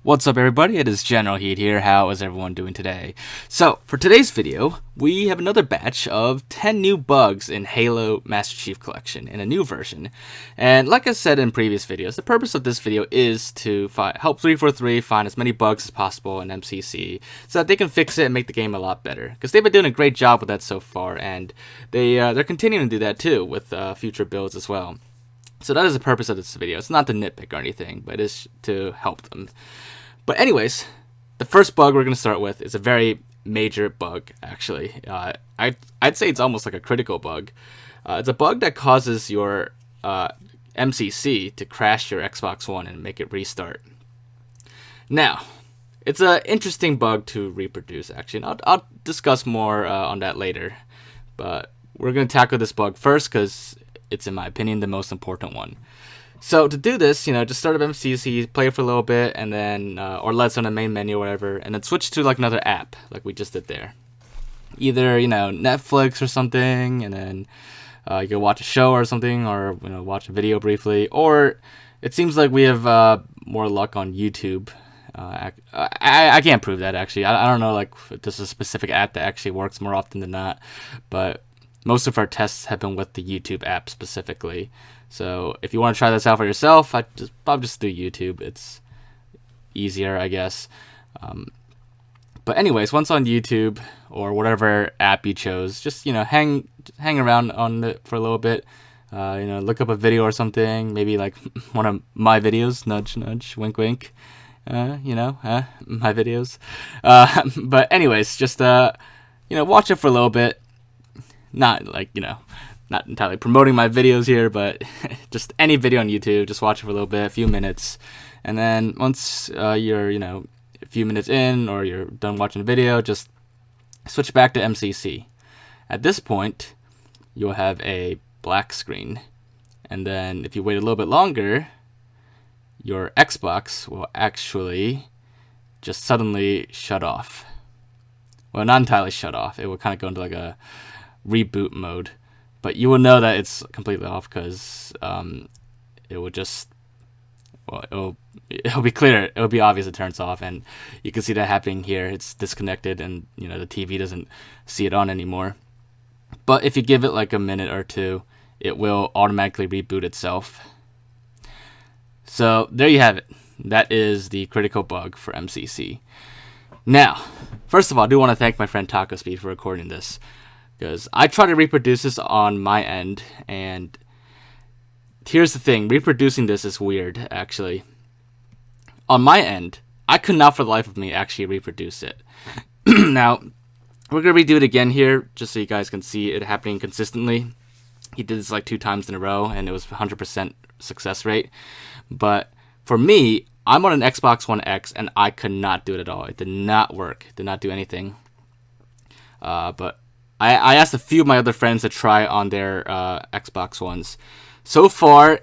What's up everybody, it is Generalkidd here. How is everyone doing today? So, for today's video, we have another batch of 10 new bugs in Halo Master Chief Collection in a new version. And like I said in previous videos, the purpose of this video is to help 343 find as many bugs as possible in MCC so that they can fix it and make the game a lot better. Because they've been doing a great job with that so far, and they're continuing to do that too with future builds as well. So that is the purpose of this video. It's not to nitpick or anything, but it's to help them. But anyways, the first bug we're going to start with is a very major bug, actually. I'd say it's almost like a critical bug. It's a bug that causes your MCC to crash your Xbox One and make it restart. Now, it's an interesting bug to reproduce, actually. And I'll discuss more on that later. But we're going to tackle this bug first because it's, in my opinion, the most important one. So to do this, just start up MCC, play it for a little bit, and then, or let's on the main menu or whatever, and then switch to like another app, like we just did there. Either, Netflix or something, and then you can watch a show or something, or, watch a video briefly, or it seems like we have more luck on YouTube. I can't prove that, actually. I don't know, like, if there's a specific app that actually works more often than not, but most of our tests have been with the YouTube app specifically. So if you want to try this out for yourself, I'll just do YouTube. It's easier, I guess. But anyways, once on YouTube or whatever app you chose, just hang around on it for a little bit. Look up a video or something. Maybe like one of my videos. Nudge, nudge, wink, wink. My videos. But anyways, just watch it for a little bit. Not like, not entirely promoting my videos here, but just any video on YouTube, just watch it for a little bit, a few minutes. And then once you're, a few minutes in or you're done watching the video, just switch back to MCC. At this point, you'll have a black screen. And then if you wait a little bit longer, your Xbox will actually just suddenly shut off. Well, not entirely shut off. It will kind of go into like a reboot mode, but you will know that it's completely off because it will just, it'll be clear, it'll be obvious it turns off, and you can see that happening here. It's disconnected, and the TV doesn't see it on anymore. But if you give it like a minute or two, it will automatically reboot itself. So there you have it. That is the critical bug for MCC. Now, first of all, I do want to thank my friend Taco Speed for recording this, because I try to reproduce this on my end, and here's the thing, reproducing this is weird, actually. On my end, I could not for the life of me actually reproduce it. Now, we're going to redo it again here, just so you guys can see it happening consistently. He did this like 2 times in a row, and it was 100% success rate. But for me, I'm on an Xbox One X, and I could not do it at all. It did not work. It did not do anything. But I asked a few of my other friends to try on their Xbox Ones. So far,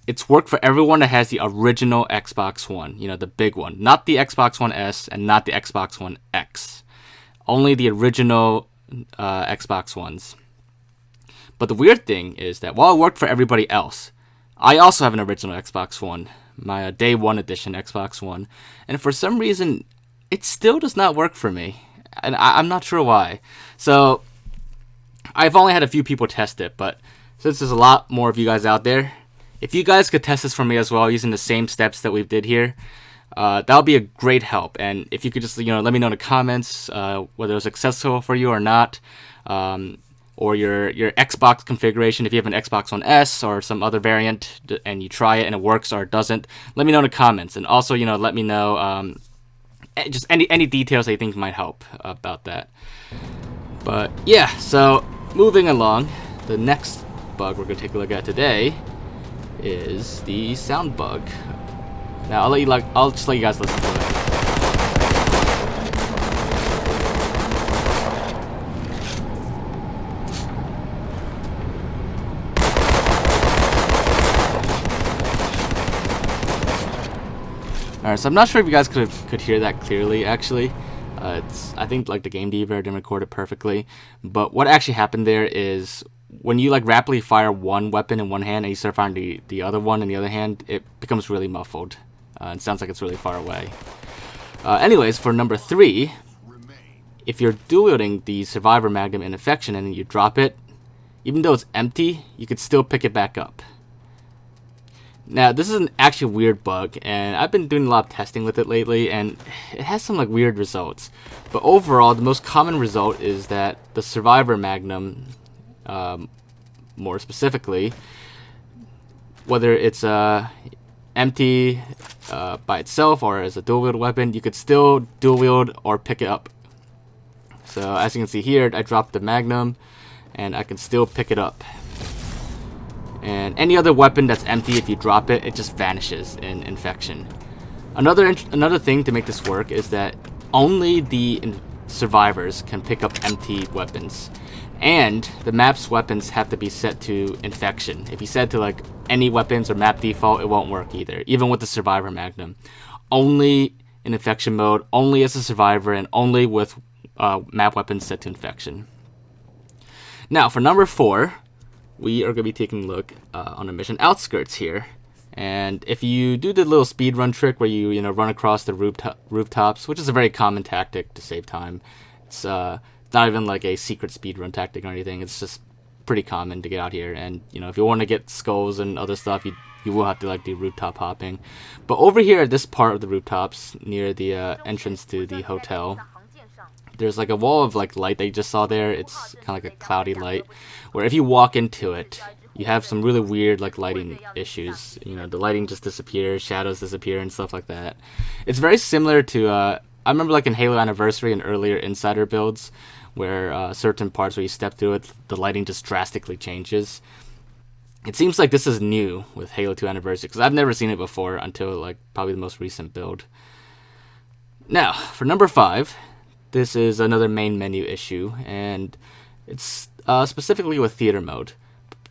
it's worked for everyone that has the original Xbox One, the big one. Not the Xbox One S and not the Xbox One X. Only the original Xbox Ones. But the weird thing is that while it worked for everybody else, I also have an original Xbox One, my Day 1 edition Xbox One, and for some reason, it still does not work for me. And I'm not sure why. So, I've only had a few people test it, but since there's a lot more of you guys out there, if you guys could test this for me as well using the same steps that we did here, that would be a great help. And if you could just, let me know in the comments whether it was successful for you or not, or your Xbox configuration, if you have an Xbox One S or some other variant, and you try it and it works or it doesn't, let me know in the comments. And also, let me know just any details that you think might help about that. But yeah, so moving along, the next bug we're going to take a look at today is the sound bug. Now I'll just let you guys listen to it. Alright, so I'm not sure if you guys could hear that clearly, actually. I think like the game debugger didn't record it perfectly, but what actually happened there is when you like rapidly fire one weapon in one hand and you start firing the other one in the other hand, it becomes really muffled. It sounds like it's really far away. Anyways, for number 3, if you're dual wielding the Survivor Magnum in Infection and then you drop it, even though it's empty, you could still pick it back up. Now, this is an actually weird bug, and I've been doing a lot of testing with it lately, and it has some like weird results. But overall, the most common result is that the Survivor Magnum, more specifically, whether it's empty by itself or as a dual wield weapon, you could still dual wield or pick it up. So as you can see here, I dropped the Magnum, and I can still pick it up. And any other weapon that's empty, if you drop it, it just vanishes in Infection. Another thing to make this work is that only the survivors can pick up empty weapons. And the map's weapons have to be set to Infection. If you set to like any weapons or map default, it won't work either, even with the Survivor Magnum. Only in Infection mode, only as a survivor, and only with map weapons set to Infection. Now, for number 4, we are going to be taking a look on the mission Outskirts here. And if you do the little speedrun trick where you run across the rooftops, which is a very common tactic to save time, it's not even like a secret speedrun tactic or anything. It's just pretty common to get out here. And if you want to get skulls and other stuff, you will have to like do rooftop hopping. But over here at this part of the rooftops near the entrance to the hotel, there's like a wall of like light that you just saw there. It's kind of like a cloudy light, where if you walk into it, you have some really weird like lighting issues. The lighting just disappears, shadows disappear, and stuff like that. It's very similar to I remember like in Halo Anniversary and earlier Insider builds, where certain parts where you step through it, the lighting just drastically changes. It seems like this is new with Halo 2 Anniversary, because I've never seen it before until like probably the most recent build. Now, for number 5. This is another main menu issue, and it's specifically with theater mode.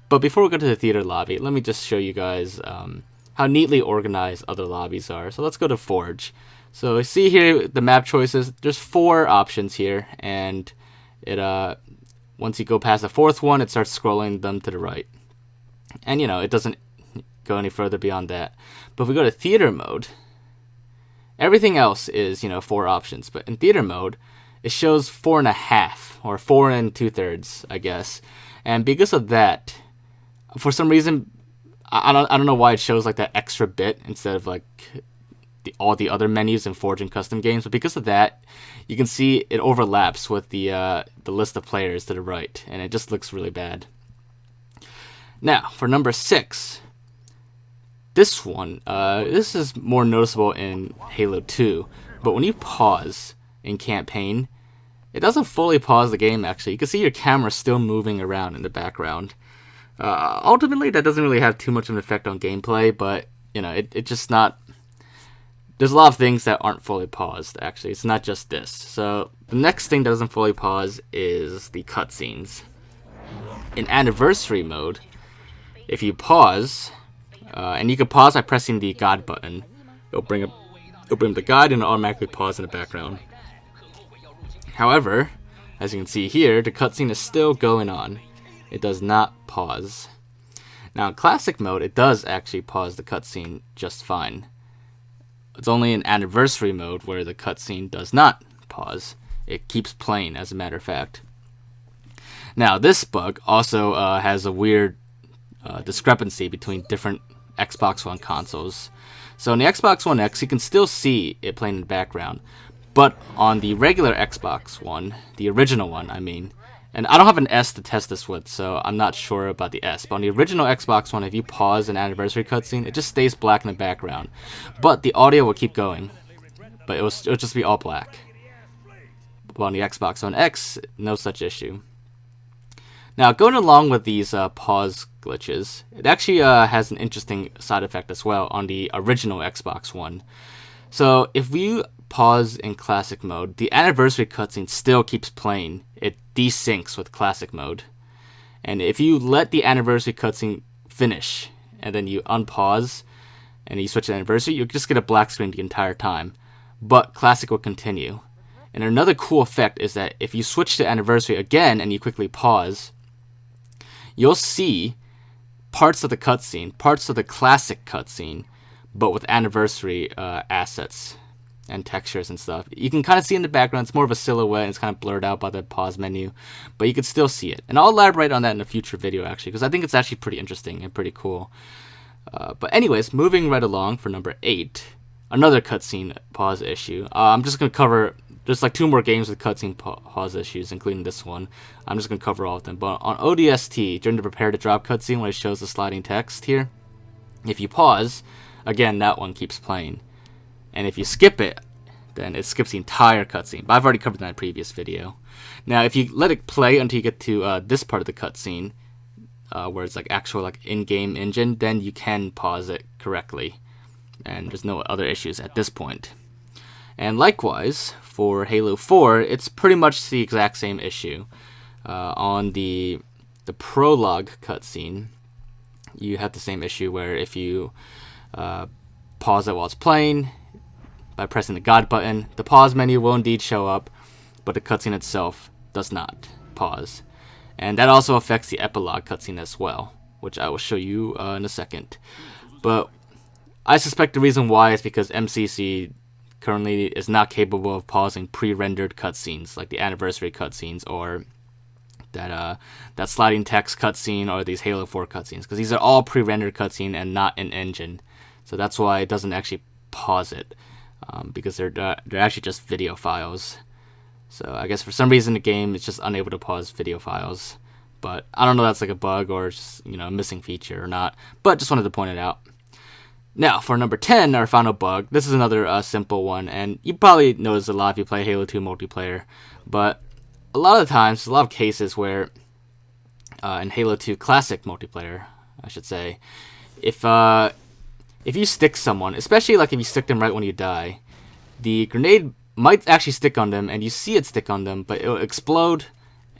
But before we go to the theater lobby, let me just show you guys how neatly organized other lobbies are. So let's go to Forge. So see here the map choices. There's 4 options here, and it once you go past the 4th one, it starts scrolling them to the right. And it doesn't go any further beyond that. But if we go to theater mode, everything else is 4 options, but in theater mode, it shows 4.5 or 4 2/3, I guess. And because of that, for some reason, I don't know why it shows like that extra bit instead of like all the other menus in Forge and custom games. But because of that, you can see it overlaps with the list of players to the right, and it just looks really bad. Now for number 6. This one, this is more noticeable in Halo 2, but when you pause in campaign, it doesn't fully pause the game, actually. You can see your camera still moving around in the background. Ultimately, that doesn't really have too much of an effect on gameplay, but, it just not... There's a lot of things that aren't fully paused, actually. It's not just this. So, the next thing that doesn't fully pause is the cutscenes. In Anniversary mode, if you pause... and you can pause by pressing the God button. It'll bring up the God and it'll automatically pause in the background. However, as you can see here, the cutscene is still going on. It does not pause. Now in Classic mode, it does actually pause the cutscene just fine. It's only in Anniversary mode where the cutscene does not pause. It keeps playing, as a matter of fact. Now this bug also has a weird discrepancy between different Xbox One consoles. So on the Xbox One X, you can still see it playing in the background, but on the regular Xbox One, the original one, I mean, and I don't have an S to test this with, so I'm not sure about the S, but on the original Xbox One, if you pause an Anniversary cutscene, it just stays black in the background, but the audio will keep going, but it'll just be all black. But on the Xbox One X, no such issue. Now, going along with these pause glitches, it actually has an interesting side effect as well on the original Xbox One. So, if we pause in Classic mode, the Anniversary cutscene still keeps playing. It desyncs with Classic mode. And if you let the Anniversary cutscene finish, and then you unpause, and you switch to Anniversary, you'll just get a black screen the entire time. But Classic will continue. And another cool effect is that if you switch to Anniversary again, and you quickly pause, you'll see parts of the cutscene, parts of the Classic cutscene, but with anniversary assets and textures and stuff. You can kind of see in the background, it's more of a silhouette, and it's kind of blurred out by the pause menu, but you can still see it. And I'll elaborate on that in a future video, actually, because I think it's actually pretty interesting and pretty cool. But anyways, moving right along for number 8, another cutscene pause issue. I'm just going to cover, there's like 2 more games with cutscene pause issues, including this one. I'm just going to cover all of them. But on ODST, during the prepare to drop cutscene, when it shows the sliding text here, if you pause, again, that one keeps playing. And if you skip it, then it skips the entire cutscene. But I've already covered that in a previous video. Now, if you let it play until you get to this part of the cutscene, where it's like actual like in-game engine, then you can pause it correctly. And there's no other issues at this point. And likewise, for Halo 4, it's pretty much the exact same issue. On the prologue cutscene, you have the same issue where if you pause it while it's playing, by pressing the God button, the pause menu will indeed show up, but the cutscene itself does not pause. And that also affects the epilogue cutscene as well, which I will show you in a second. But I suspect the reason why is because MCC currently is not capable of pausing pre-rendered cutscenes, like the anniversary cutscenes, or that sliding text cutscene, or these Halo 4 cutscenes, because these are all pre-rendered cutscene and not in engine. So that's why it doesn't actually pause it. Because they're actually just video files. So I guess for some reason the game is just unable to pause video files. But I don't know if that's like a bug or just, a missing feature or not. But just wanted to point it out. Now for number 10, our final bug. This is another simple one, and you probably notice a lot if you play Halo 2 multiplayer. But a lot of the times, a lot of cases where in Halo 2 classic multiplayer, I should say, if you stick someone, especially like if you stick them right when you die, the grenade might actually stick on them, and you see it stick on them, but it'll explode,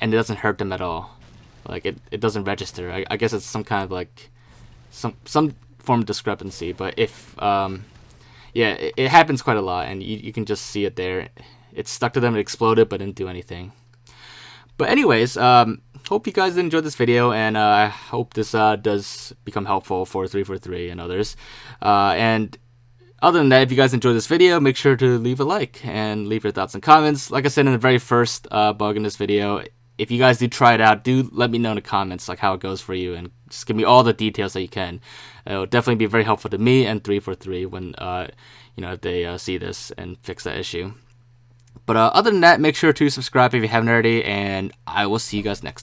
and it doesn't hurt them at all. Like, it doesn't register. I guess it's some kind of, like, some form of discrepancy, but if, it happens quite a lot, and you can just see it there. It stuck to them, it exploded, but didn't do anything. But anyways, hope you guys enjoyed this video, and I hope this does become helpful for 343 and others. And other than that, if you guys enjoyed this video, make sure to leave a like and leave your thoughts and comments. Like I said in the very first bug in this video, if you guys do try it out, do let me know in the comments like how it goes for you, and just give me all the details that you can. It will definitely be very helpful to me and 343 when if they see this and fix that issue. But other than that, make sure to subscribe if you haven't already, and I will see you guys next time.